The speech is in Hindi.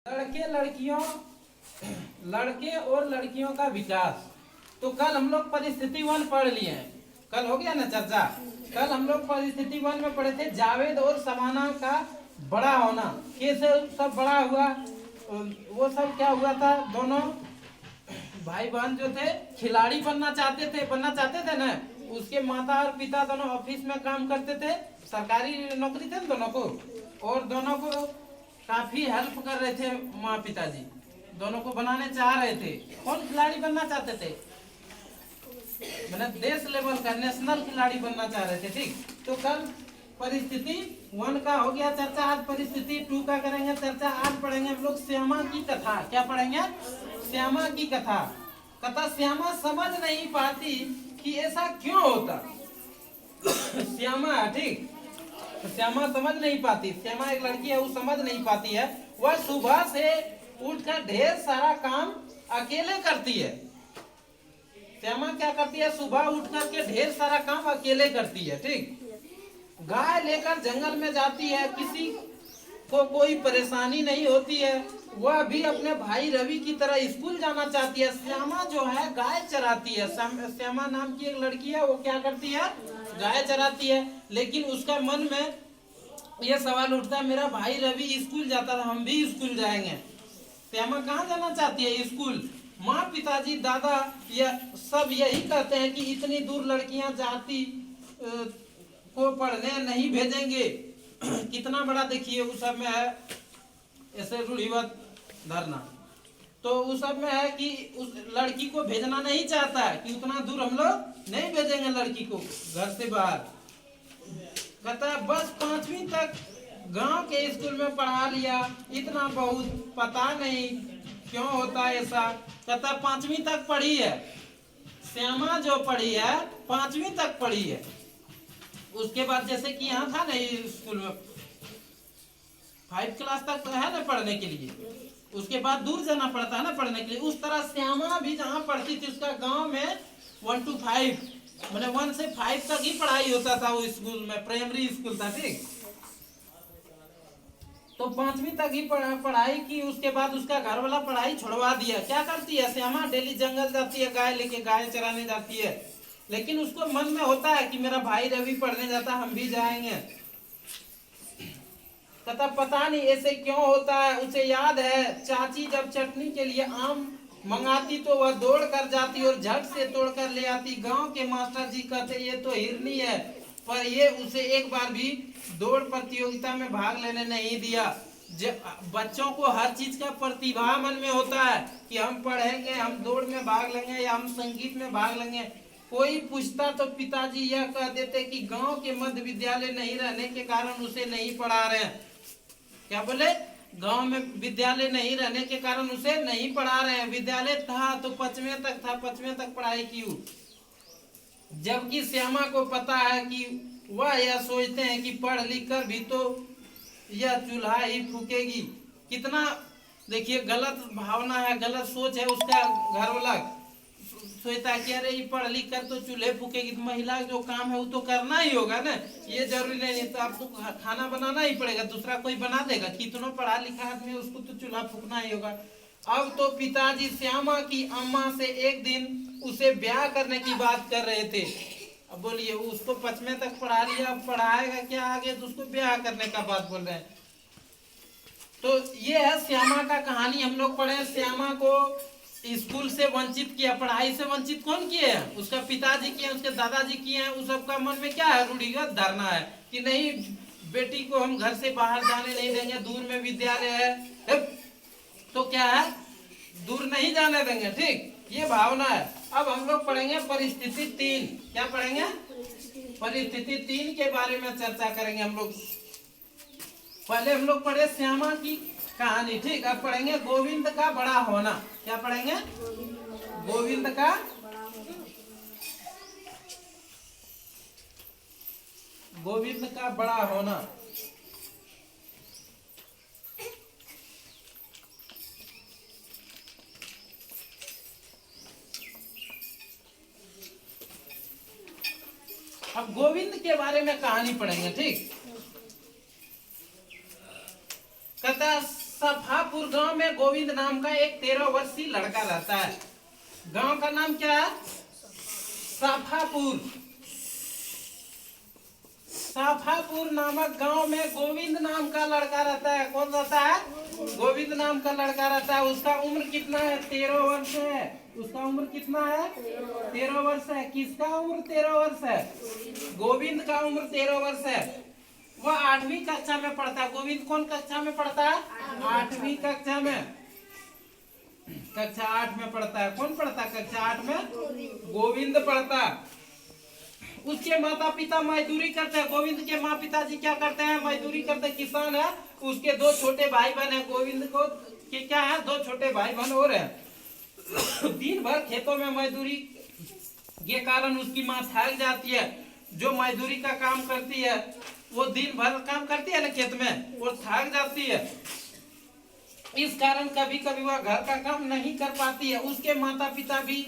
लड़के और लड़कियों का विकास। तो कल हम लोग परिस्थिति 1 पढ़ लिए हैं। कल हो गया ना चर्चा। कल हम लोग परिस्थिति 1 में पढ़े थे जावेद और समाना का बड़ा होना, कैसे सब बड़ा हुआ। वो सब क्या हुआ था, दोनों भाई बहन जो थे खिलाड़ी बनना चाहते थे ना। उसके माता और पिता दोनों ऑफिस में काम करते थे, सरकारी नौकरी थे दोनों को, और दोनों को काफी हेल्प कर रहे थे माँ पिताजी, दोनों को बनाने चाह रहे थे। कौन खिलाड़ी बनना चाहते थे, मतलब देश लेवल का नेशनल खिलाड़ी बनना चाह रहे थे। ठीक, तो कल परिस्थिति 1 का हो गया चर्चा। आज परिस्थिति 2 का करेंगे चर्चा। आज पढ़ेंगे हम लोग श्यामा की कथा। क्या पढ़ेंगे? श्यामा की कथा। श्यामा समझ नहीं पाती कि ऐसा क्यों होता। श्यामा, ठीक, तो श्यामा समझ नहीं पाती। श्यामा एक लड़की है, वो समझ नहीं पाती है। वह सुबह से उठकर ढेर सारा काम अकेले करती है। श्यामा क्या करती है, सुबह उठ करके ढेर सारा काम अकेले करती है। ठीक, गाय लेकर जंगल में जाती है, किसी को कोई परेशानी नहीं होती है। वह भी अपने भाई रवि की तरह स्कूल जाना चाहती है। श्यामा जो है गाय चराती है। श्यामा नाम की एक लड़की है, वो क्या करती है, गाय चराती है। लेकिन उसका मन में यह सवाल उठता है, मेरा भाई रवि स्कूल जाता था, हम भी स्कूल जाएंगे। श्यामा कहाँ जाना चाहती है, स्कूल। माँ पिताजी दादा यह सब यही कहते हैं कि इतनी दूर लड़कियां जाति को पढ़ने नहीं भेजेंगे। कितना बड़ा देखिए उस सब में है ऐसे रूढ़िवाद धरना। तो उस सब में है कि उस लड़की को भेजना नहीं चाहता है कि उतना दूर हम लोग नहीं भेजेंगे लड़की को घर से बाहर। कहता है बस 5वीं तक गांव के स्कूल में पढ़ा लिया, इतना बहुत पता नहीं क्यों होता है ऐसा। कहता 5वीं तक पढ़ी है श्यामा, जो पढ़ी है 5वीं तक पढ़ी है। उसके बाद जैसे कि यहाँ था ना स्कूल में 5 क्लास तक है ना पढ़ने के लिए, उसके बाद दूर जाना पड़ता है ना पढ़ने के लिए। उस तरह श्यामा भी जहाँ पढ़ती थी उसका गांव में 1 to 5 मतलब 1 से 5 तक ही पढ़ाई होता था। वो स्कूल में प्राइमरी स्कूल था। ठीक, तो 5वीं तक ही पढ़ाई की। उसके बाद उसका घर वाला पढ़ाई छुड़वा दिया। क्या करती है श्यामा, डेली जंगल जाती है, गाय लेके गाय चराने जाती है। लेकिन उसको मन में होता है कि मेरा भाई रवि पढ़ने जाता, हम भी जाएंगे। कहता पता नहीं ऐसे क्यों होता है। उसे याद है चाची जब चटनी के लिए आम मंगाती तो वह दौड़ कर जाती और झट से तोड़ कर ले आती। गांव के मास्टर जी कहते ये तो हिरनी है, पर ये उसे एक बार भी दौड़ प्रतियोगिता में भाग लेने नहीं दिया। बच्चों को हर चीज का प्रतिभा मन में होता है कि हम पढ़ेंगे, हम दौड़ में भाग लेंगे या हम संगीत में भाग लेंगे। कोई पूछता तो पिताजी यह कह देते कि गांव के मध्य विद्यालय नहीं रहने के कारण उसे नहीं पढ़ा रहे हैं। क्या बोले, गांव में विद्यालय नहीं रहने के कारण उसे नहीं पढ़ा रहे हैं। विद्यालय था तो 5वीं तक था, 5वीं तक पढ़ाई की। जबकि श्यामा को पता है कि वह यह सोचते हैं कि पढ़ लिख कर भी तो यह चूल्हा ही फूकेगी। कितना देखिए गलत भावना है, गलत सोच है उसका। घर वाला सोचता है कि अरे ये पढ़ लिख कर तो चूल्हे फूकेगी, तो महिला जो काम है वो तो करना ही होगा ना। ये जरूरी नहीं तो आपको खाना बनाना ही पड़ेगा, दूसरा कोई बना देगा। कितना पढ़ा लिखा आदमी है उसको तो चूल्हा फूकना ही होगा। अब तो पिताजी श्यामा की अम्मा से एक दिन उसे ब्याह करने की बात कर रहे थे। अब बोलिए उसको 5वीं तक पढ़ा लिया, अब पढ़ाएगा क्या आगे, तो उसको ब्याह करने का बात बोल रहे हैं। तो ये है श्यामा का कहानी। हम लोग पढ़े श्यामा को स्कूल से वंचित किया, पढ़ाई से वंचित कौन किए हैं, उसका पिताजी किए, उसके दादाजी किए हैं। उस सबका मन में क्या है, रूढ़िगत धारणा है कि नहीं बेटी को हम घर से बाहर जाने नहीं देंगे, दूर में विद्यालय है तो क्या है, दूर नहीं जाने देंगे। ठीक, ये भावना है। अब हम लोग पढ़ेंगे परिस्थिति 3। क्या पढ़ेंगे, परिस्थिति 3 के बारे में चर्चा करेंगे हम लोग। पहले हम लोग पढ़े श्यामा की कहानी। ठीक, अब पढ़ेंगे गोविंद का बड़ा होना। क्या पढ़ेंगे, गोविंद का बड़ा होना। अब गोविंद के बारे में कहानी पढ़ेंगे। ठीक, कहता सफा साफापुर गांव में गोविंद नाम का एक 13 वर्षीय लड़का रहता है। गांव का नाम क्या है? साफापुर। साफापुर नामक गांव में गोविंद नाम का लड़का रहता है। कौन रहता है? गोविंद नाम का लड़का रहता है। उसका उम्र कितना है? 13 वर्ष है। उसका उम्र कितना है? 13 वर्ष है। किसका उम्र 13 वर्ष है? गोविंद का उम्र 13 वर्ष है। वह 8वीं कक्षा में पढ़ता है। गोविंद कौन कक्षा में पढ़ता है? 8वीं कक्षा में। कक्षा 8 में पढ़ता है। कौन पढ़ता है कक्षा 8 में? गोविंद पढ़ता है। उसके माता पिता मजदूरी करते हैं। गोविंद के माँ पिताजी क्या करते हैं? मजदूरी करते हैं, किसान है। उसके 2 छोटे भाई बहन है। गोविंद को के क्या है? 2 छोटे भाई बहन और है। दिन भर खेतों में मजदूरी के कारण उसकी माँ थक जाती है। जो मजदूरी का काम करती है वो दिन भर काम करती है ना खेत में, वो थक जाती है। इस कारण कभी कभी वह घर का काम नहीं कर पाती है। उसके माता पिता भी